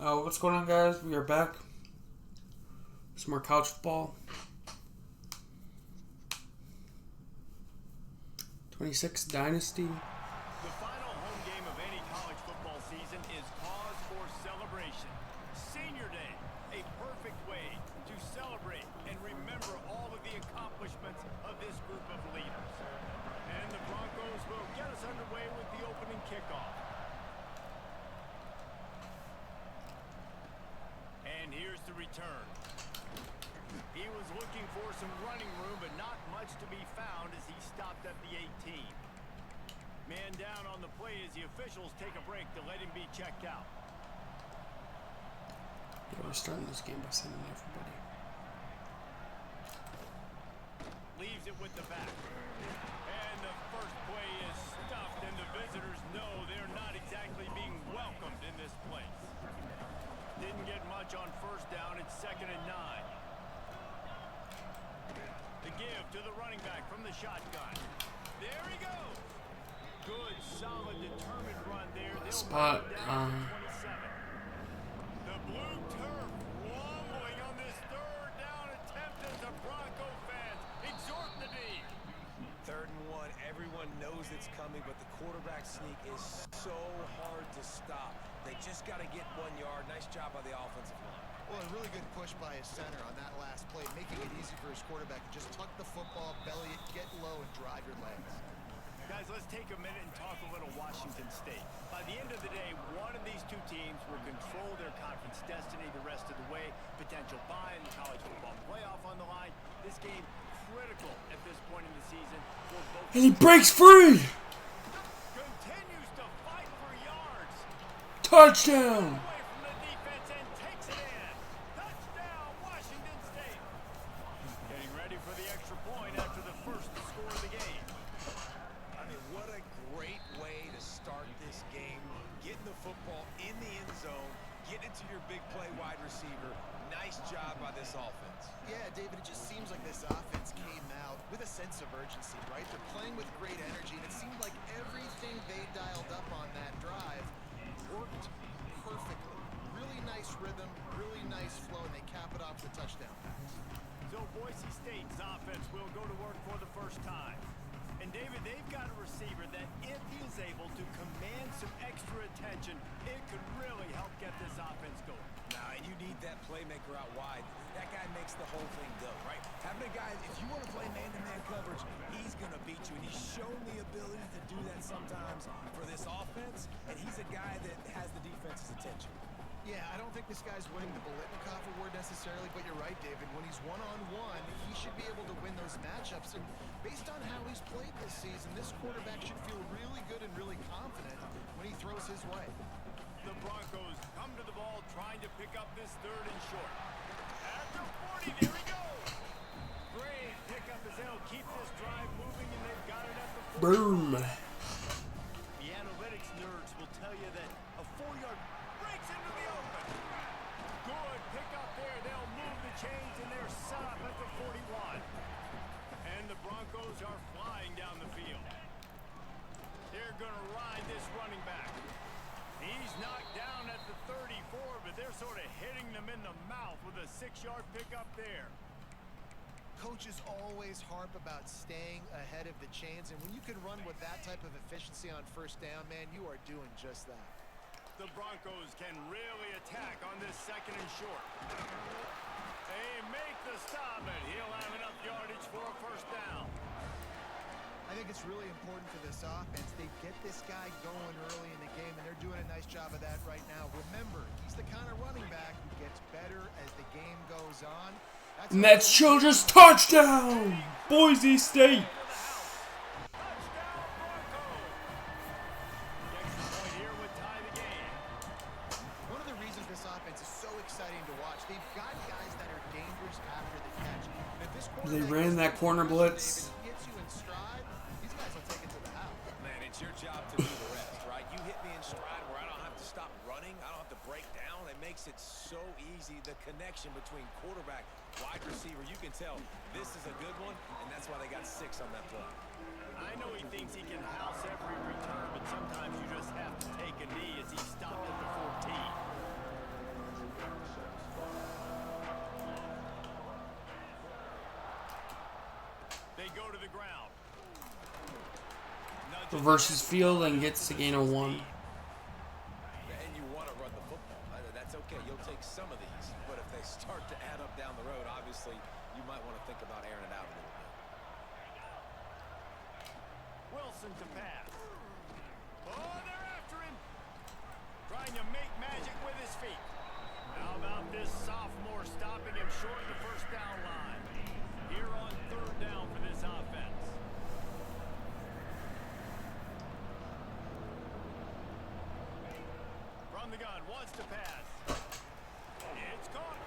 What's going on, guys? We are back. Some more couch football. 26 Dynasty. The final home game of any college football season is cause for celebration. Senior Day, a perfect way to celebrate and remember all of the accomplishments of this group of leaders. And the Broncos will get us underway with the opening kickoff. And here's the return. He was looking for some running room, but not much to be found as he stopped at the 18. Man down on the play as the officials take a break to let him be checked out. Yeah, we're starting this game by sending everybody. Leaves it with the back. And the first play is stuffed, and the visitors know they're not exactly being welcomed in this place. Didn't get much on first down. It's 2nd and 9. The give to the running back from the shotgun. There he goes. Good, solid, determined run there. Spot. The blue turf wobbling on this third down attempt as the Bronco fans exhort the D. 3rd and 1. Everyone knows it's coming, but the quarterback sneak is so hard to stop. They just got to get 1 yard. Nice job by the offensive line. Well, a really good push by his center on that last play, making it easy for his quarterback to just tuck the football, belly it, get low, and drive your legs. Guys, let's take a minute and talk a little Washington State. By the end of the day, one of these two teams will control their conference destiny the rest of the way. Potential bye in the college football playoff on the line. This game critical at this point in the season for both. And he breaks free! Continues to fight for yards. Touchdown! Away from the defense and takes it in. Touchdown, Washington State. Getting ready for the extra point after the first score of the game. I mean, what a great way to start this game. Getting the football in the end zone, getting it to your big play wide receiver. Nice job by this offense. Yeah, David, it just seems like this offense came out with a sense of urgency, right? They're playing with great energy, and it seemed like everything they dialed up on that drive worked perfectly. Really nice rhythm, really nice flow, and they cap it off with a touchdown pass. So Boise State's offense will go to work for the first time. And David, they've got a receiver that if he is able to command some extra attention, it could really help get this offense going. Nah, and you need that playmaker out wide. That guy makes the whole thing go, right? Having a guy, if you want to play man-to-man coverage, he's going to beat you. And he's shown the ability to do that sometimes for this offense. And he's a guy that has the defense's attention. Yeah, I don't think this guy's winning the Bolitnikoff award necessarily, but you're right, David. When he's one-on-one, he should be able to win those matchups. And based on how he's played this season, this quarterback should feel really good and really confident when he throws his way. The Broncos come to the ball trying to pick up this 3rd and short. At the 40, there he goes. Great pickup as they'll keep this drive moving, and they've got it at the 40. Boom. The analytics nerds will tell you that a 4-yard breaks into the open. Good pickup there. They'll move the chains, and they're set up at the 41. And the Broncos are flying down the field. They're going to ride this running back. He's knocked down at the 34, but they're sort of hitting them in the mouth with a 6-yard pickup there. Coaches always harp about staying ahead of the chains, and when you can run with that type of efficiency on first down, man, you are doing just that. The Broncos can really attack on this 2nd and short. They make the stop, and he'll have enough yardage for a first down. I think it's really important for this offense. They get this guy going early in the game, and they're doing a nice job of that right now. Remember, he's the kind of running back who gets better as the game goes on. That's Children's touchdown! Boise State! One of the reasons this offense is so exciting to watch, they've got guys that are dangerous after the catch. And if this They ran that corner blitz. gets you in stride, these guys will take it to the house. Man, it's your job to do the rest, right? You hit me in stride where I don't have to stop running. I don't have to break down. It makes it so easy. The connection between quarterback, wide receiver, you can tell this is a good one, and that's why they got 6 on that play. I know he thinks he can house every return, but sometimes you just have to take a knee as he stopped at the 14. the ground. Reverses field and gets to gain a 1. And you want to run the football. That's okay. You'll take some of these. But if they start to add up down the road, obviously, you might want to think about airing it out a little bit. Wilson to pass. Oh, they're after him. Trying to make magic with his feet. How about this sophomore stopping him short of the first down line? Here on 3rd down for this offense. From the gun, wants to pass. It's caught.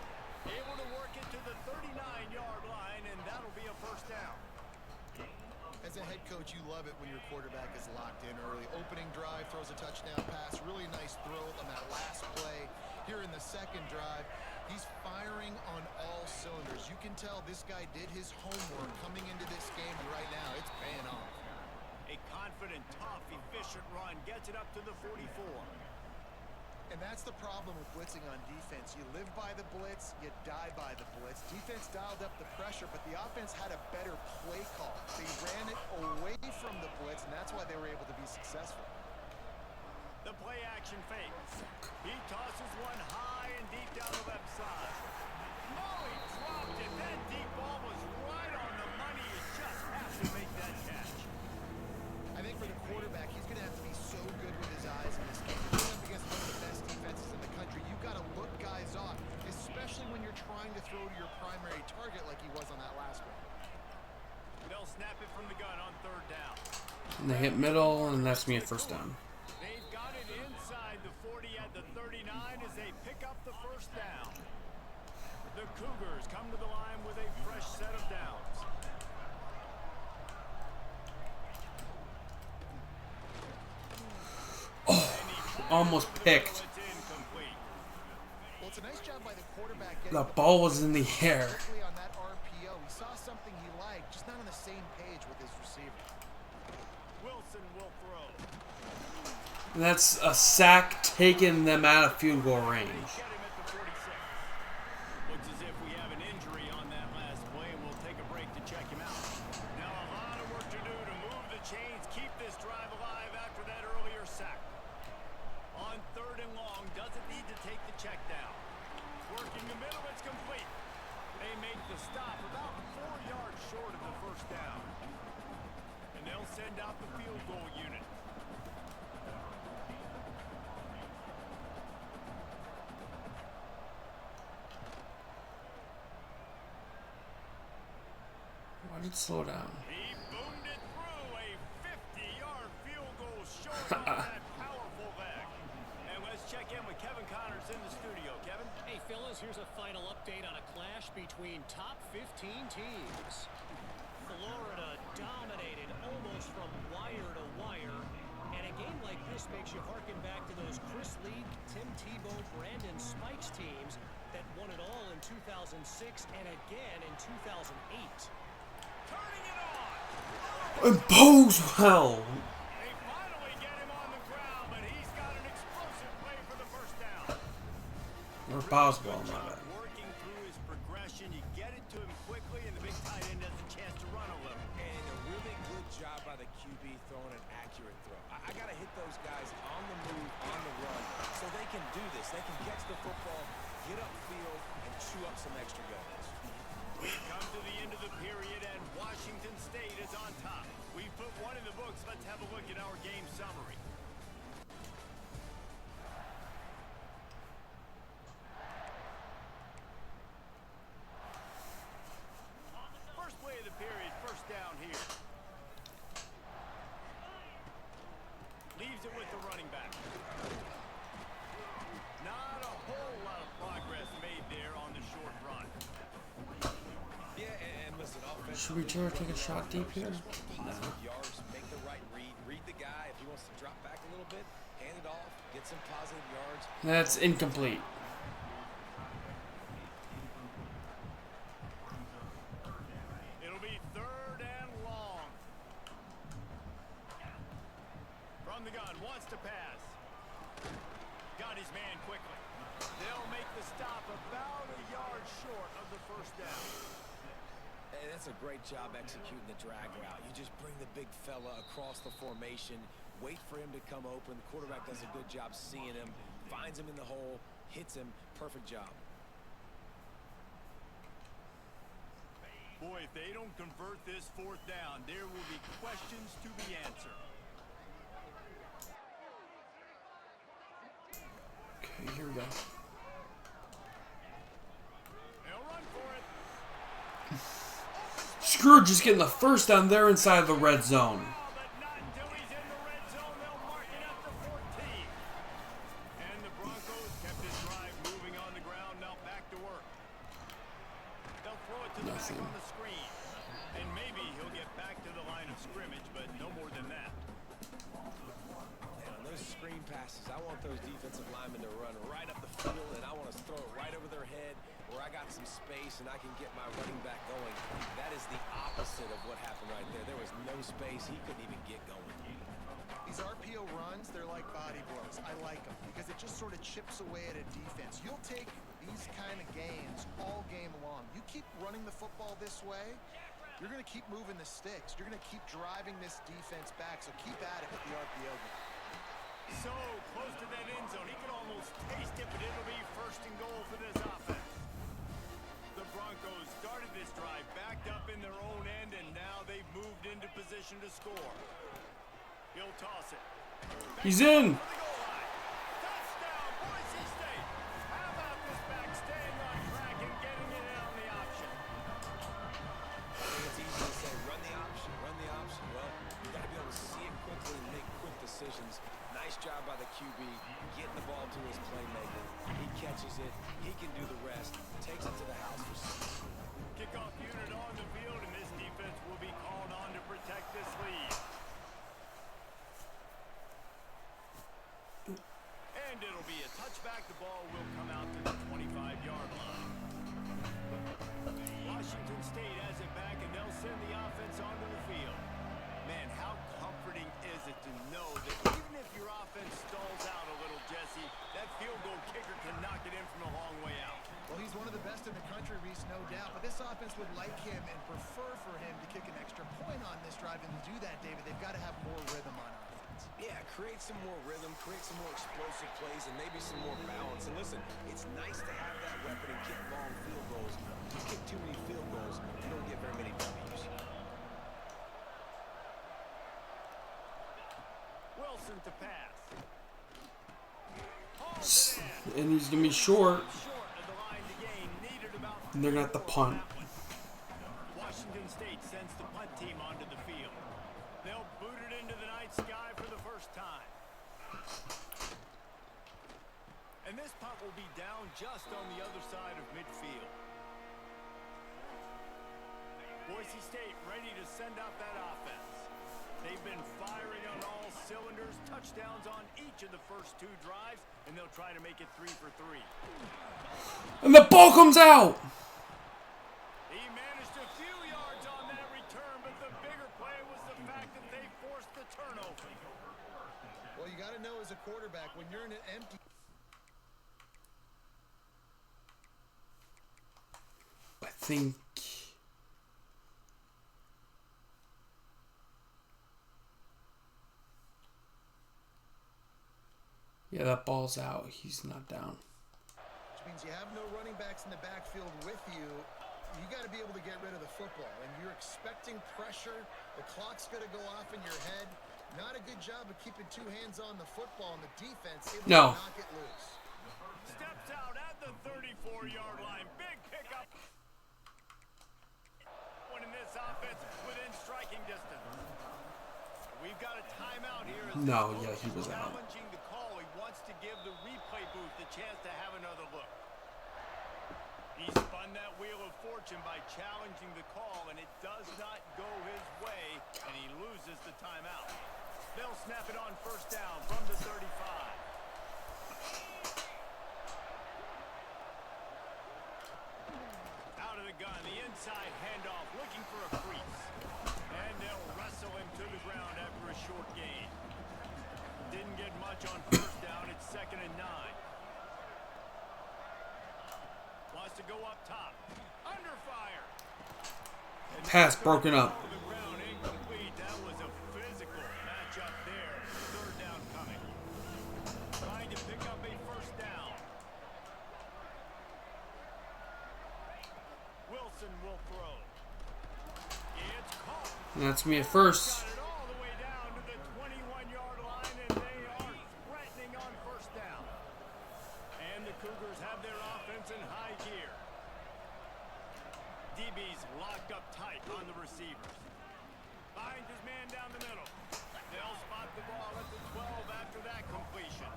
Able to work it to the 39-yard line, and that'll be a first down. As a head coach, you love it when your quarterback is locked in early. Opening drive, throws a touchdown pass. Really nice throw on that last play. Here in the second drive, he's firing on all cylinders. You can tell this guy did his homework coming into this game, and right now it's paying off. A confident, tough, efficient run gets it up to the 44. And that's the problem with blitzing on defense. You live by the blitz, you die by the blitz. Defense dialed up the pressure, but the offense had a better play call. They ran it away from the blitz, and that's why they were able to be successful. The play action fake. He tosses one high and deep down the left side. Oh, he dropped it. That deep ball was right on the money. You just have to make that catch. I think for the quarterback, he's going to have to be so good with his eyes in this game. You're going up against one of the best defenses in the country. You've got to look guys off, especially when you're trying to throw to your primary target like he was on that last one. They'll snap it from the gun on 3rd down. And they hit middle, and that's me at first down. They've got it inside the 40 at the 39 as they pick up the first down. The Cougars come to the line with a fresh set of downs. Almost picked. Well, it's a nice job by the quarterback getting The ball was in the air. quickly on that RPO. He saw something he liked, just not on the same page with his receiver. Wilson will throw. And that's a sack taking them out of field goal range. Get him at the 46. Looks as if we have an injury on that last play, and we'll take a break to check him out. Now a lot of work to do to move the chains, keep this drive alive after that earlier sack. On 3rd and long, doesn't need to take the check down. Working the middle, it's complete. They make the stop about 4 yards short of the first down. And they'll send out the field goal unit. Why did it slow down? He boomed it through a 50-yard field goal short on that powerful leg. And let's check in with Kevin Connors in the studio. Kevin? Hey, fellas, here's a final update on a clash between top 15 teams. Florida dominated almost from wire to wire. And a game like this makes you harken back to those Chris Leak, Tim Tebow, Brandon Spikes teams that won it all in 2006 and again in 2008. Turning it on. And Boswell. They finally get him on the ground, but he's got an explosive play for the first down. Or Boswell, my bad. Working through his progression, you get it to him quickly, and the big tight end has a chance to run a little. And a really good job by the QB throwing an accurate throw. I got to hit those guys on the move, on the run, so they can do this. They can catch the football, get upfield, and chew up some extra yards. We come to the end of the period, and Washington State is on top. We've put one in the books. Let's have a look at our game summary. First play of the period, first down here. Leaves it with the running back. Not a whole lot of progress made there on the short run. Yeah, and listen, Should we try to take a shot deep here? positive yards, make the right read the guy. If he wants to drop back a little bit, hand it off, get some positive yards. That's incomplete. It'll be 3rd and long. From the gun, wants to pass. Got his man quickly. They'll make the stop about a yard short of the first down. And that's a great job executing the drag route. You just bring the big fella across the formation, wait for him to come open. The quarterback does a good job seeing him, finds him in the hole, hits him. Perfect job. Boy, if they don't convert this fourth down, there will be questions to be answered. Okay, here we go. They'll run for it. Screw just getting the first down there inside of the red zone. But not until he's in the red zone. They'll mark it up to 14. And the Broncos kept this drive moving on the ground. Now back to work. They'll throw it to the back on the screen. And maybe he'll get back to the line of scrimmage, but no more than that. And on those screen passes, I want those defensive linemen to run right up the field, and I want to throw it right over their head where I got some space and I can get my running back going. That is the opposite of what happened right there. There was no space. He couldn't even get going. These RPO runs, they're like body blows. I like them because it just sort of chips away at a defense. You'll take these kind of gains all game long. You keep running the football this way, you're going to keep moving the sticks. You're going to keep driving this defense back, so keep at it with the RPO game. So close to that end zone. He can almost taste it, but it'll be first and goal for this offense. The Broncos started this drive backed up in their own end, and now they've moved into position to score. He'll toss it. He's in. Touchdown, Boise State. How about this back staying on track and getting it in on the option? I think it's easy to say, run the option, run the option. Well, you got to be able to see it quickly and make quick decisions. Nice job by the QB, getting the ball to his playmaker. He catches it, he can do the rest, takes it to the house for six. Kickoff unit on the field, and this defense will be called on to protect this lead. And it'll be a touchback. The ball will come out to the 25-yard line. Washington State has it back, and they'll send the offense onto the field. Man, how comforting is it to know that even if your offense stalls out a little, Jesse, that field goal kicker can knock it in from a long way out. Well, he's one of the best in the country, Reese, no doubt. But this offense would like him and prefer for him to kick an extra point on this drive. And to do that, David, they've got to have more rhythm on offense. Yeah, create some more rhythm, create some more explosive plays, and maybe some more balance. And listen, it's nice to have that weapon and kick long field goals. You kick too many field goals, you don't get very many W's. Wilson to pass. And he's going to be short. Short of the line to gain, needed about And they're going to have to punt. Washington State sends the punt team onto the field. They'll boot it into the night sky for the first time. And this punt will be down just on the other side of midfield. Boise State ready to send out that offense. They've been firing on all cylinders, touchdowns on each of the first two drives, and they'll try to make it 3 for 3. And the ball comes out. He managed a few yards on that return, but the bigger play was the fact that they forced the turnover. Well, you got to know as a quarterback, when you're in an empty... I think... Yeah, that ball's out. He's not down. Which means you have no running backs in the backfield with you. You got to be able to get rid of the football. And you're expecting pressure. The clock's going to go off in your head. Not a good job of keeping two hands on the football, and the defense able to knock it loose. Steps out at the 34-yard line. Big pickup. One in this offense within striking distance. We've got a timeout here. No, yeah, he was out. Challenging the call. He wants to give the replay booth the chance to have another look. He spun that wheel of fortune by challenging the call, and it does not go his way, and he loses the timeout. They'll snap it on first down from the 35. Out of the gun, the inside handoff, looking for a crease. And they'll wrestle him to the ground after a short gain. Didn't get much on first down. It's 2nd and 9. Wants to go up top. Under fire. Pass broken up. The ground incomplete. That was a physical matchup there. Third down coming. Trying to pick up a first down. Wilson will throw. It's caught. And that's me at first. Got it all the way down to the 21-yard line, and they are threatening on first down. And the Cougars have their offense in high gear. DB's locked up tight on the receivers. Finds his man down the middle. They'll spot the ball at the 12 after that completion.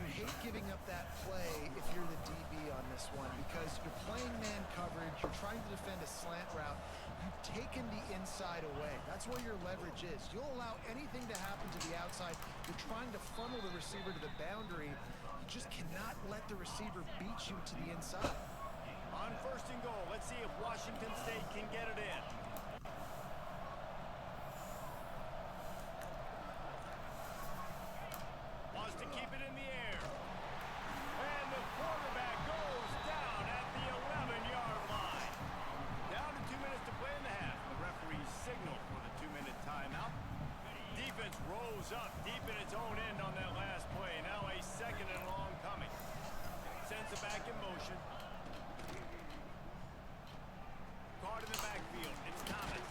You hate giving up that play if you're the DB on this one because you're playing man coverage, you're trying to defend a slant route, you've taken the inside away. That's where your leverage is. You'll allow anything to happen to the outside. You're trying to funnel the receiver to the boundary. You just cannot let the receiver beat you to the inside. On first and goal, let's see if Washington State can get it in. Wants to keep it in the air. And the quarterback goes down at the 11-yard line. Down to 2 minutes to play in the half. The referee signaled for the 2-minute timeout. Defense rose up deep in its own end on that last play. Now a second and long coming. Sends it back in motion. Caught in the backfield. It's Thomas.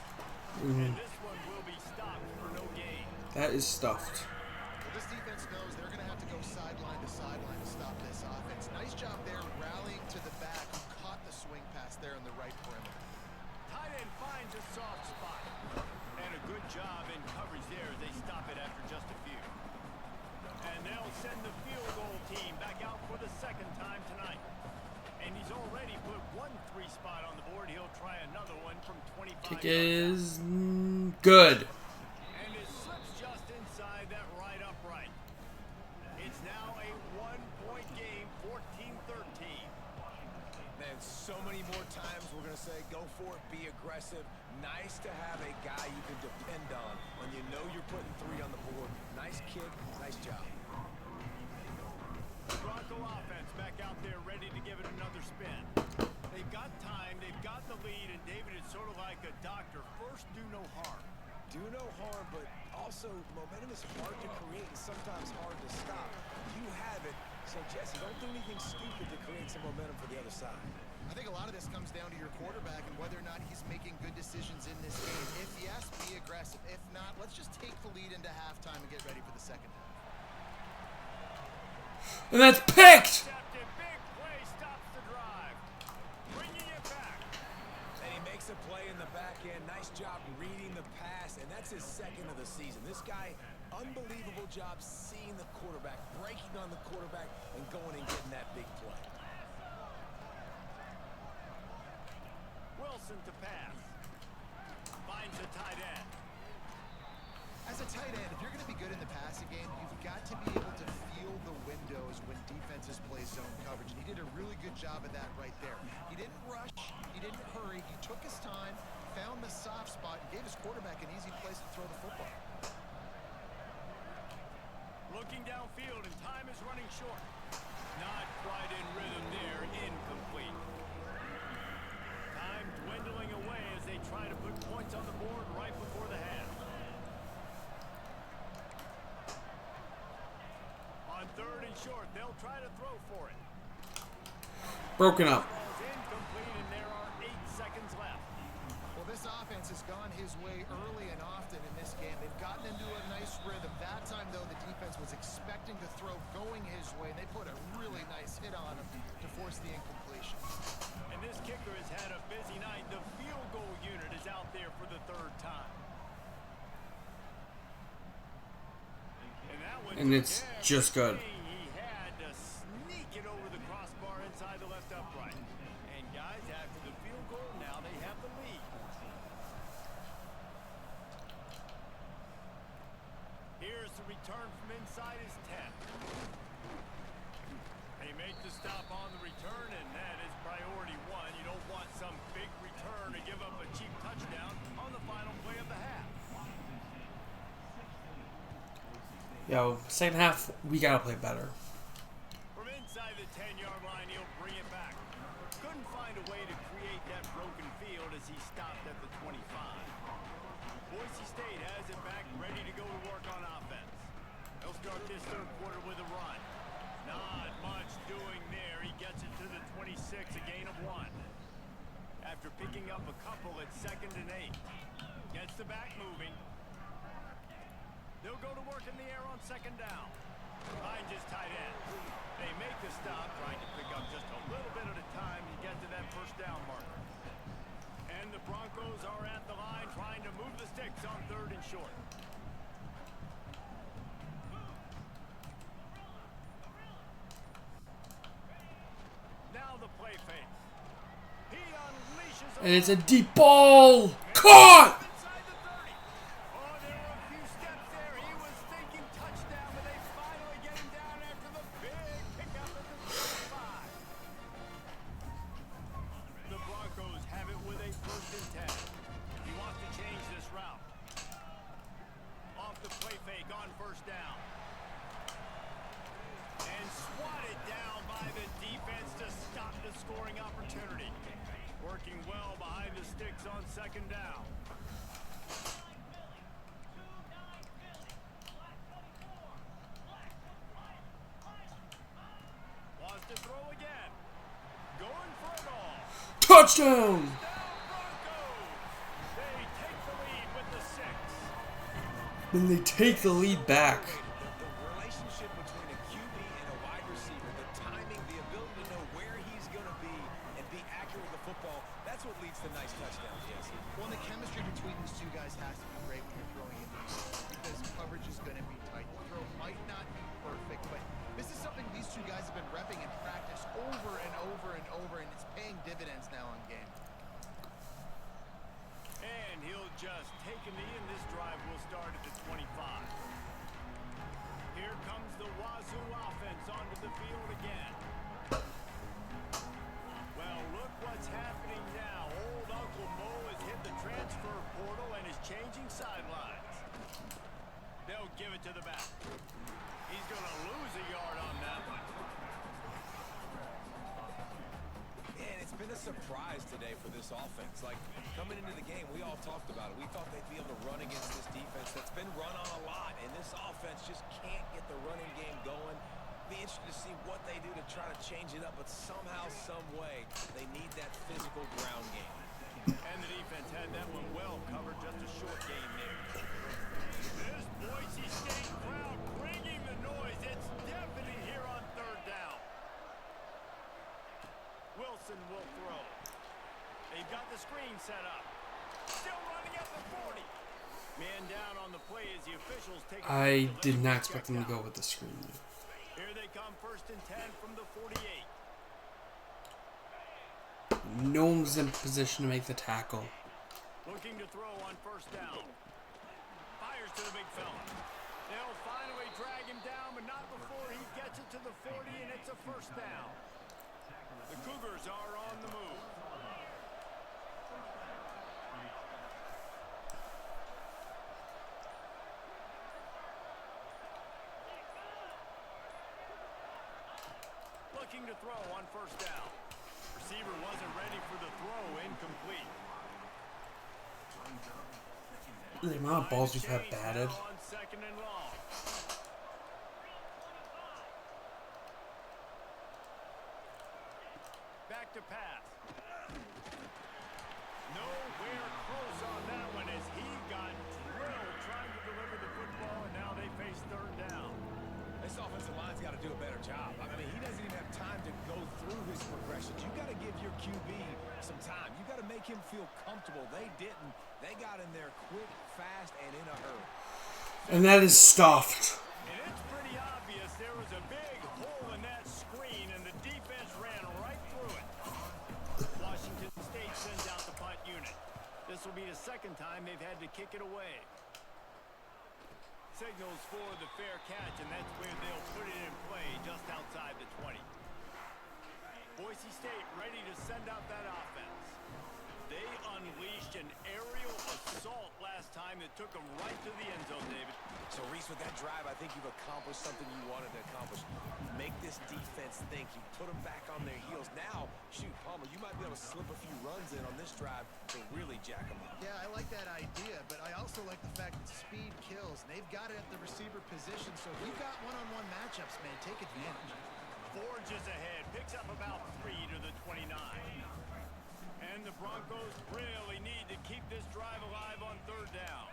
And this one will be stopped for no gain. That is stuffed. Well, this defense knows they're going to have to go sideline to stop this offense. Nice job there rallying to the back who caught the swing pass there in the right perimeter. Tight end finds a soft spot. And a good job in coverage there as they stop it after just a few. And they'll send the field goal team back out for the second time tonight. And he's already put 1 3 spot on the board. He'll try another one from 25 Kick yards is good. and it slips just inside that right upright. It's now a 1-point game, 14-13. Man, so many more times we're going to say, go for it, be aggressive. Nice to have a guy you can depend on when you know you're putting 3 on the board. Nice kick, nice job. The Bronco offense back out there ready to give it another spin. They've got time, they've got the lead, and David is sort of like a doctor. First, do no harm. Do no harm, but also momentum is hard to create and sometimes hard to stop. You have it, so Jesse, don't do anything stupid to create some momentum for the other side. I think a lot of this comes down to your quarterback and whether or not he's making good decisions in this game. If yes, be aggressive. If not, let's just take the lead into halftime and get ready for the second half. And that's picked! Intercepted, big play stops the drive. Bringing it back. And he makes a play in the back end. Nice job reading the pass, and that's his second of the season. This guy, unbelievable job seeing the quarterback, breaking on the quarterback, and going and getting that big play. Wilson to pass. Finds the tight end. As a tight end, if you're going to be good in the passing game, you've got to be able to feel the windows when defenses play zone coverage. And he did a really good job of that right there. He didn't rush. He didn't hurry. He took his time, found the soft spot, and gave his quarterback an easy place to throw the football. Looking downfield, and time is running short. Not quite in rhythm there. Incomplete. Time dwindling away as they try to put points on the board right before the half. On third and short, they'll try to throw for it. Broken up. Ball's incomplete, and there are 8 seconds left. Well, this offense has gone his way early and often in this game. They've gotten into a nice rhythm. That time, though, the defense was expecting to throw going his way. They put a really nice hit on him to force the incompletion. And this kicker has had a busy night. The field goal unit is out there for the 3rd time. And that one And it's just good. He had to sneak it over the crossbar inside the left upright. And guys, after the field goal, now they have the lead. Here's the return from inside his 10. They make the stop on the return, and that is priority 1. You don't want some big return to give up a cheap touchdown on the final play of the half. Yo, second half, we gotta play better. From inside the 10-yard line, he'll bring it back. couldn't find a way to create that broken field as he stopped at the 25. Boise State has it back, ready to go to work on offense. They'll start this third quarter with a run. Not much doing there. He gets it to the 26, a gain of 1. After picking up a couple at 2nd and 8. Gets the back moving. They'll go to work in the air on 2nd down. Finds his tight end. They make the stop, trying to pick up just a little bit at a time to get to that 1st down marker. And the Broncos are at the line trying to move the sticks on 3rd and short. Now the play fake. He unleashes And it's a deep ball. Caught! inside the 30. Oh, there were a few steps there. He was thinking touchdown, but they finally get him down after the big pickup at the 35. The Broncos have it with a 1st and 10. He wants to change this route. Off the play fake on 1st down. And swatted down by the defense to stop the scoring opportunity. Working well behind the sticks on 2nd down. Wants to throw again. Going for it all. Touchdown! Down Broncos. They take the lead with the 6. Then they take the lead back. The relationship between a QB and a wide receiver, the timing, the ability to know where he's going to be and be accurate with the football, that's what leads to nice touchdowns, Jesse. Well, the chemistry between these two guys has to be great when you're throwing into the air because coverage is going to be tight. The throw might not be perfect, but this is something these two guys have been repping in practice over and over and over, and it's paying dividends now in game. And he'll just take a knee, and this drive will start at the 25. Here comes the Wazoo offense onto the field again. Well, look what's happening now. Old Uncle Mo has hit the transfer portal and is changing sidelines. They'll give it to the back. He's going to lose a yard on that one. And it's been a surprise today for this offense. Like, coming into the game, we all talked about it. We thought they'd be able to run against this defense that's been run on a lot, and this offense just can't get the running game going. Be interested to see what they do to try to change it up, but somehow, some way, they need that physical ground game. And the defense had that one well covered, just a short game there. This Boise State crowd bringing the noise. It's deafening here on 3rd down. Wilson will throw. They've got the screen set up. Still running at the 40. Man down on the play as the officials take. I did not expect them to go with the screen. Here they come, 1st and 10 from the 48. No one's in position to make the tackle. Looking to throw on 1st down. Fires to the big fella. They'll finally drag him down, but not before he gets it to the 40, and it's a 1st down. The Cougars are on the move. Looking to throw on 1st down. Receiver wasn't ready for the throw, incomplete. The amount of balls we've had batted. On 2nd and long. Back to pass. Nowhere close on that one as he got drilled trying to deliver the football, and now they face 3rd down. This offensive line's got to do a better job. I mean, he doesn't even have time to go through his progressions. You got to give your QB some time. You got to make him feel comfortable. They didn't. They got in there quick, fast, and in a hurry. And that is stuffed. And it's pretty obvious there was a big hole in that screen, and the defense ran right through it. Washington State sends out the punt unit. This will be the 2nd time they've had to kick it away. Signals for the fair catch, and that's where they'll put it in play just outside the 20. Boise State ready to send out that offense. They unleashed an aerial assault last time that took them right to the end zone, David. So, Reese, with that drive, I think you've accomplished something you wanted to accomplish. Make this defense think. You put them back on their heels. Now, shoot, Palmer, you might be able to slip a few runs in on this drive to really jack them up. Yeah, I like that idea, but I also like the fact that speed kills. And they've got it at the receiver position, so if you've got one-on-one matchups, man, take advantage. Forges ahead, picks up about 3 to the 29. And the Broncos really need to keep this drive alive on third down.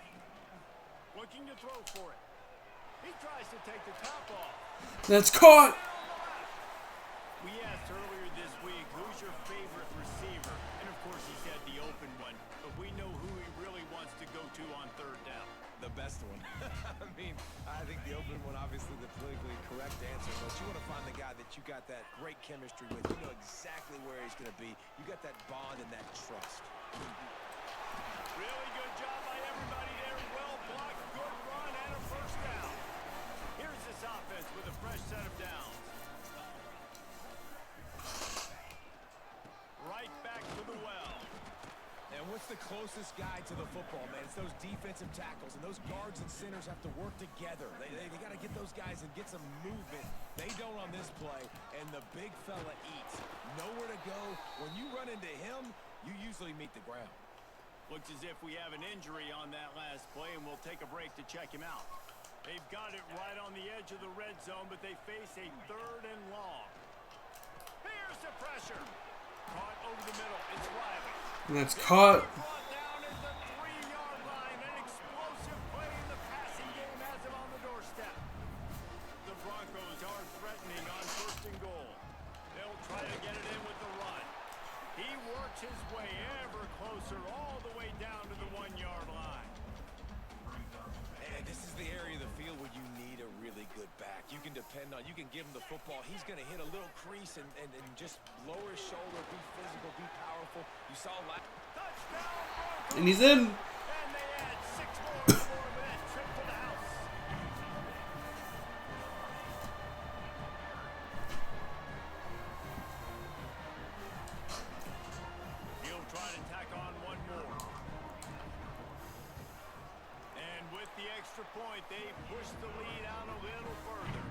Looking to throw for it. He tries to take the top off. That's caught. We asked earlier this week, who's your favorite receiver? And of course he said the open one, but we know who he really wants to go to on third down. The best one. I mean, I think the open one, obviously the politically correct answer, but you want to find the guy that you got that great chemistry with. You know exactly where he's going to be. You got that bond and that trust. Really good job by everybody there. Well blocked, good run, and a first down. Here's this offense with a fresh set of downs. Right back to the well. And what's the closest guy to the football, man? It's those defensive tackles, and those guards and centers have to work together. They got to get those guys and get some movement. They don't on this play, and the big fella eats. Nowhere to go. When you run into him, you usually meet the ground. Looks as if we have an injury on that last play, and we'll take a break to check him out. They've got it right on the edge of the red zone, but they face a 3rd and long. Here's the pressure. Caught over the middle. It's Riley. And that's caught. Brought down at the 3-yard line. An explosive play in the passing game has him on the doorstep. The Broncos are threatening on 1st and goal. They'll try to get it in with the run. He works his way ever closer all the way down to the 1-yard line. And this is the area of the field where you need a really good back. You can depend on, you can give him the football. He's going to hit a little crease and just lower his shoulder, be physical, be powerful. You saw last. Touchdown, Broncos! And he's in. And they add 6 more before that trip to the house. He'll try to tack on one more. And with the extra point, they push the lead out a little further.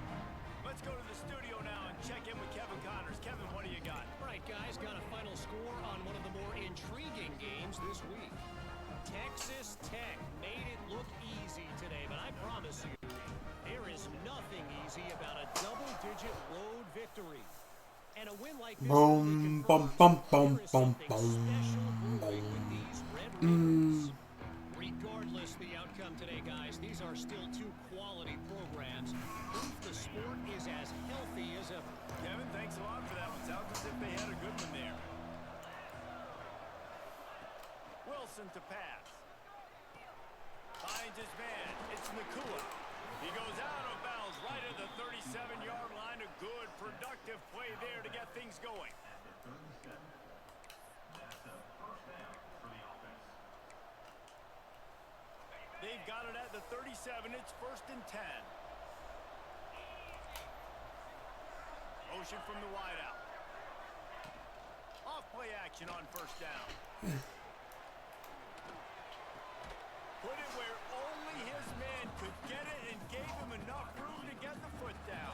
Let's go to the studio now and check in with Kevin Connors. Kevin, what do you got? All right, guys, got a final score on one of the more intriguing games this week. Texas Tech made it look easy today, but I promise you, there is nothing easy about a double-digit road victory. And a win like this Boom, bum, bum, bum, bum, bum, with these Red Raiders. Regardless the outcome today, guys, these are still 2 quality programs. Proof the sport is as healthy as ever. Kevin, thanks a lot for that one. Sounds as if they had a good one there. Wilson to pass. Finds his man. It's Nakua. He goes out of bounds right at the 37-yard line. A good, productive play there to get things going. They've got it at the 37. It's 1st and 10. Motion from the wideout. Off play action on 1st down. Put it where only his man could get it and gave him enough room to get the foot down.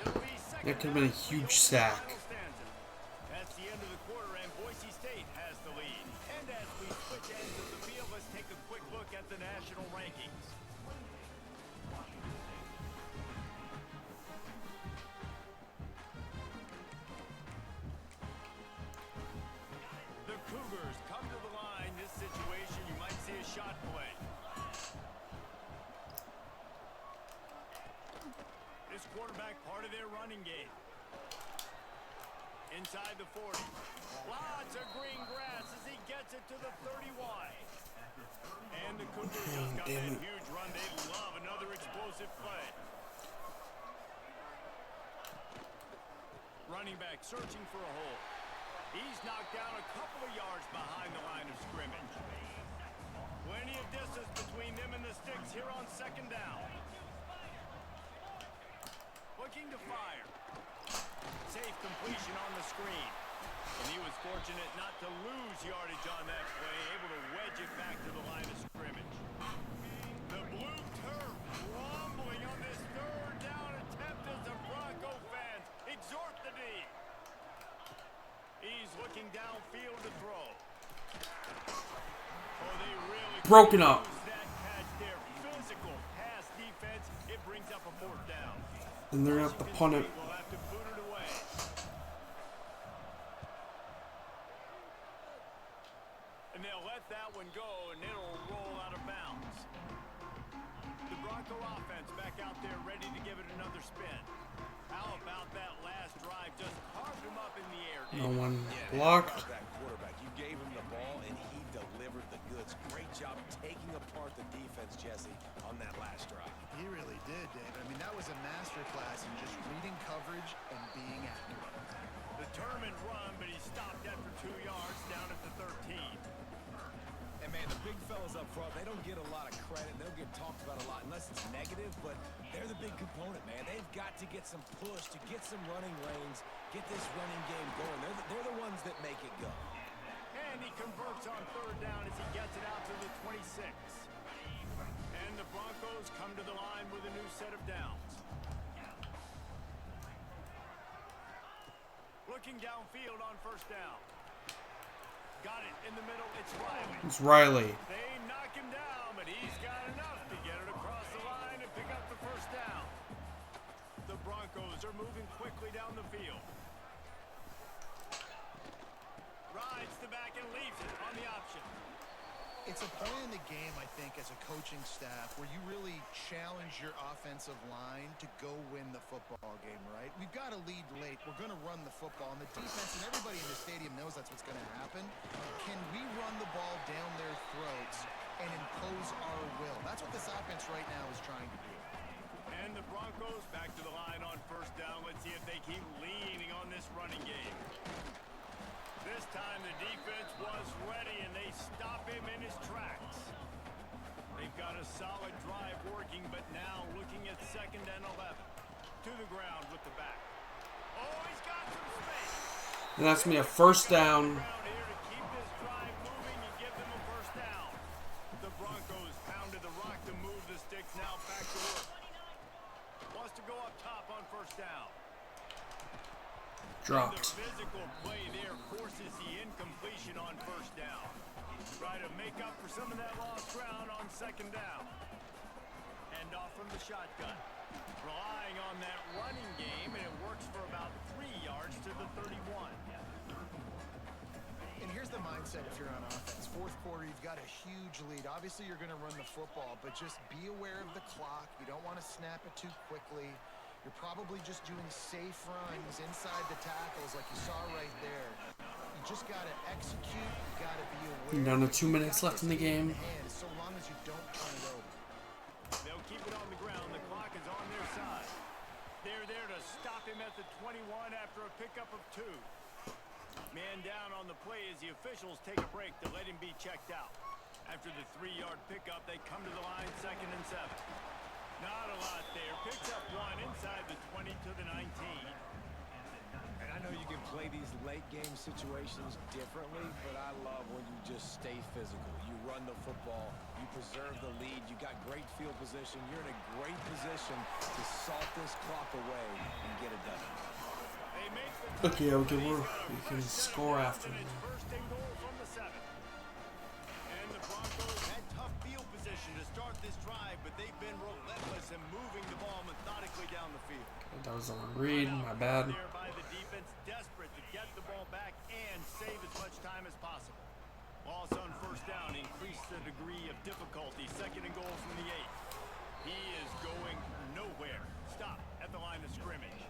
It'll be 2nd That could have been a huge sack. That's the end of the quarter, and Boise State has the lead. And as we switch ends of the field, let's take a quick look at the national rankings. The Cougars come to the line. This situation, you might see a shot play. This quarterback part of their running game. Inside the 40. Lots of green grass as he gets it to the 31. And the Cougars just got that huge run. They love another explosive play. Running back searching for a hole. He's knocked down a couple of yards behind the line of scrimmage. Plenty of distance between them and the sticks here on 2nd down. Looking to fire. Safe completion on the screen. And he was fortunate not to lose yardage on that play, able to wedge it back to the line of scrimmage. The blue turf rumbling on this 3rd down attempt as the Bronco fans exhort the D. He Looking downfield to throw. Oh, they really Broken up. use that catch there. Physical pass defense. It brings up a fourth down. And they're gonna have to punt it. We'll have to boot it away. And they'll let that one go, and it'll roll out of bounds. The Bronco offense back out there ready to give it another spin. How about that last drive? Just carved him up in the air. No one Yeah, blocked. that quarterback. You gave him the ball, and he delivered the goods. Great job taking apart the defense, Jesse, on that last drive. He really did, David. I mean, that was a masterclass in just reading coverage and being accurate. Determined run, but he stopped after 2 yards down at the 13. And man, the big fellas up front, they don't get a lot of credit. They'll get talked about a lot unless it's negative, but they're the big component, man. They've got to get some push to get some running lanes, get this running game going. They're the ones that make it go. And he converts on third down as he gets it out to the 26. And the Broncos come to the line with a new set of downs. Looking downfield on first down. Got it in the middle. It's Riley. It's Riley. They knock him down, but he's got enough to get it across the line and pick up the first down. The Broncos are moving quickly down the field. Rides the back and leaves it on the option. It's a point in the game, I think, as a coaching staff where you really challenge your offensive line to go win the football game, right? We've got a lead late. We're going to run the football. And the defense and everybody in the stadium knows that's what's going to happen. Can we run the ball down their throats and impose our will? That's what this offense right now is trying to do. And the Broncos back to the line on first down. Let's see if they keep leaning on this running game. This time the defense was ready, and they stop him in his tracks. They've got a solid drive working, but now looking at 2nd and 11. To the ground with the back. Oh, he's got some space. And that's me a first down. Here to keep this drive moving and give them a first down. The Broncos pounded the rock to move the sticks. Now back to work. Wants to go up top on first down. Dropped. The physical play there forces the incompletion on first down. Try to make up for some of that lost ground on 2nd down. Hand off from the shotgun. Relying on that running game, and it works for about 3 yards to the 31. And here's the mindset if you're on offense. 4th quarter, you've got a huge lead. Obviously, you're going to run the football, but just be aware of the clock. You don't want to snap it too quickly. You're probably just doing safe runs inside the tackles like you saw right there. You just got to execute. You got to be aware. Down to 2 minutes left in the game. So long as you don't turn it over. They'll keep it on the ground. The clock is on their side. They're there to stop him at the 21 after a pickup of 2. Man down on the play as the officials take a break to let him be checked out. After the 3-yard pickup, they come to the line 2nd and 7. Not a lot there. Picks up 1 inside the 20 to the 19. And I know you can play these late game situations differently, but I love when you just stay physical. You run the football, you preserve the lead, you got great field position, you're in a great position to salt this clock away and get it done. Okay, we can score after. It's 1st and goal from the 7. And the Broncos had tough field position to start this drive, but they've been relentless in moving the ball methodically down the field. That was on read, my bad. There by the defense, desperate to get the ball back and save as much time as possible. Loss on first down increased the degree of difficulty. 2nd and goal from the 8. He is going nowhere. Stop at the line of scrimmage.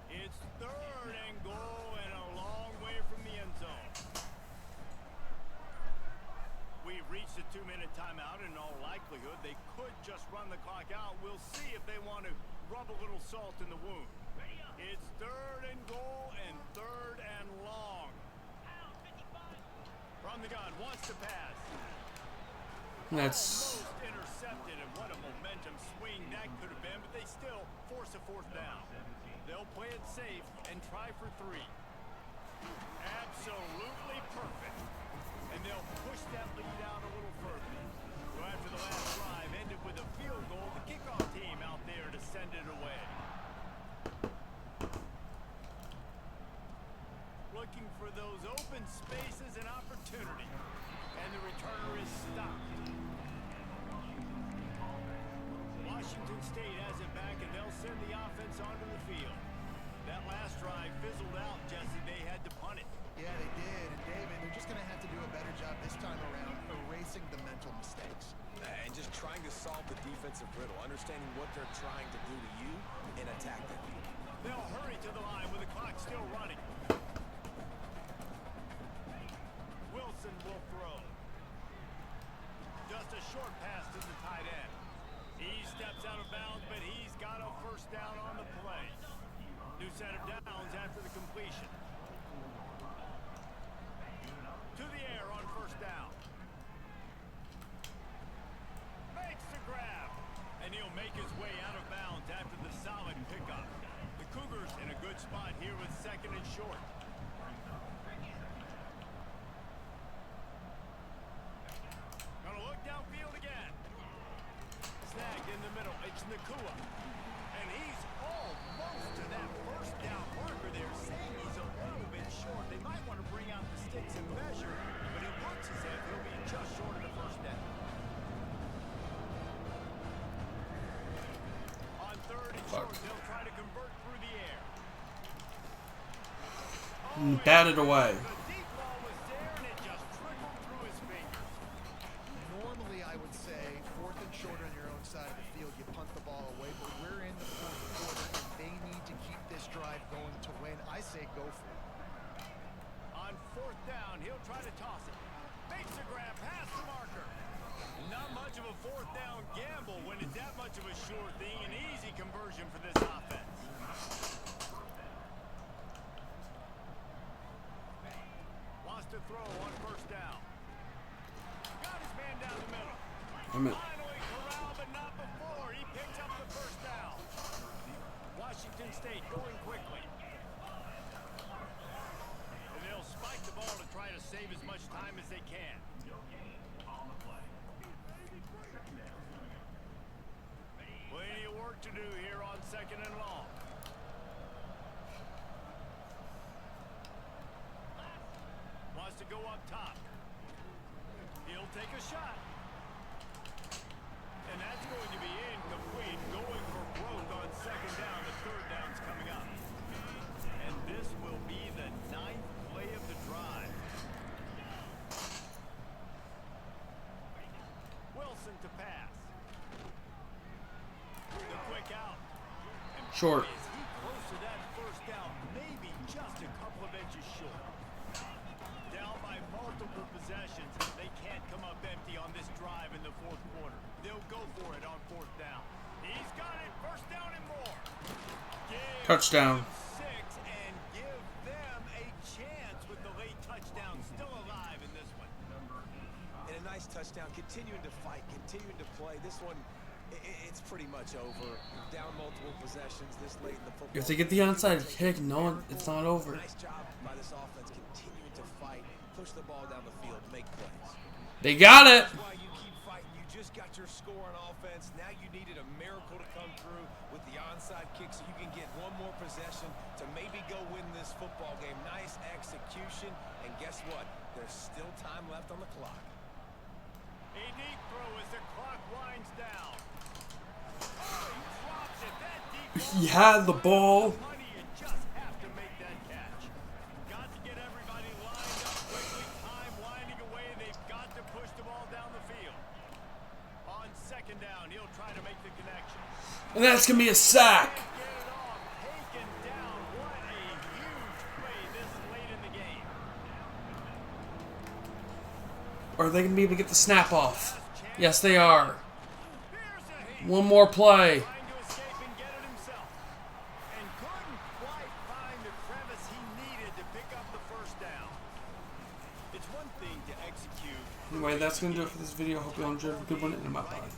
It's 3rd and goal and a long way from the end zone. We've reached the 2-minute timeout. In all likelihood, they could just run the clock out. We'll see if they want to rub a little salt in the wound. It's 3rd and goal and 3rd and long. From the gun, wants to pass. That's Almost intercepted, and what a momentum swing that could have been, but they still force a 4th down. They'll play it safe and try for 3. Absolutely perfect. And they'll push that lead out a little further. So after the last drive ended with a field goal, the kickoff team out there to send it away. looking for those open spaces and opportunity. And the returner is stopped. Washington State has it back, and they'll send the offense onto the field. That last drive fizzled out, Jesse. They had to punt it. Yeah, they did. And David, they're just going to have to do a better job this time around erasing the mental mistakes. And just trying to solve the defensive riddle, understanding what they're trying to do to you and attack them. They'll hurry to the line with the clock still running. Wilson will throw. Just a short pass to the tight end. He steps out of bounds, but he's got a first down on the play. New set of downs after the completion. To the air on first down. Makes the grab. And he'll make his way out of bounds after the solid pickup. The Cougars in a good spot here with second and short. Gonna look downfield again. Snagged in the middle. It's Nakua. And he's almost to that first down marker there, saying he's a little bit short. They might want to bring out the sticks and measure, but it looks as if he'll be just short of the first down. On third and short, they'll try to convert through the air. Batted away. The deep ball was there, and it just trickled through his fingers. Normally, I would say fourth and short on your own side of the field, you punt the ball away, but we're in the fourth quarter, and they need to keep this drive going to win. I say go for it. On fourth down, he'll try to toss it. Makes the grab, past the marker. Not much of a fourth down gamble when it's that much of a sure thing. An easy conversion for this offense. Wants to throw on first down. Got his man down the middle. Finally corralled, but not before. He picks up the first down. Washington State going quickly. And they'll spike the ball to try to save as much time as they can. Plenty of work to do here on second and long. Wants to go up top. He'll take a shot. And that's going to be incomplete. Going for broke on second down. The third down's coming up. And this will be the 9th play of the drive. Wilson to pass. The quick out. And Short. is he close to that first down? Maybe just a couple of inches short. Down by multiple possessions. They can't come up empty on this drive in the fourth quarter. They'll go for it on fourth down. He's got it. First down and more. Touchdown. 6 and give them a chance with the late touchdown still alive in this one. And a nice touchdown, continuing to fight, continuing to play. This one, it's pretty much over. Down multiple possessions this late in the football. If they get the onside kick, no, it's not over. Nice job by this offense, continuing to fight, push the ball down the field, make plays. They got it. That's why you keep fighting. You just got your score on offense. Now you needed a miracle to come through with the onside kick so you can get one more possession to maybe go win this football game. Nice execution. And guess what? There's still time left on the clock. A deep throw as the clock winds down. Oh, he drops it. That deep ball. He had the ball. Money, you just have to make that catch. Got to get everybody lined up quickly. Time winding away. They've got to push the ball down the field. On second down, he'll try to make the connection. And that's going to be a sack. Get it off. Taken down. What a huge play this late in the game. Are they going to be able to get the snap off? Yes, they are. One more play. Trying to escape and get it himself. And couldn't quite find the crevice he needed to pick up the first down. It's one thing to execute. Anyway, that's going to do it for this video. Hope you all enjoyed. Have a good one, and bye-bye.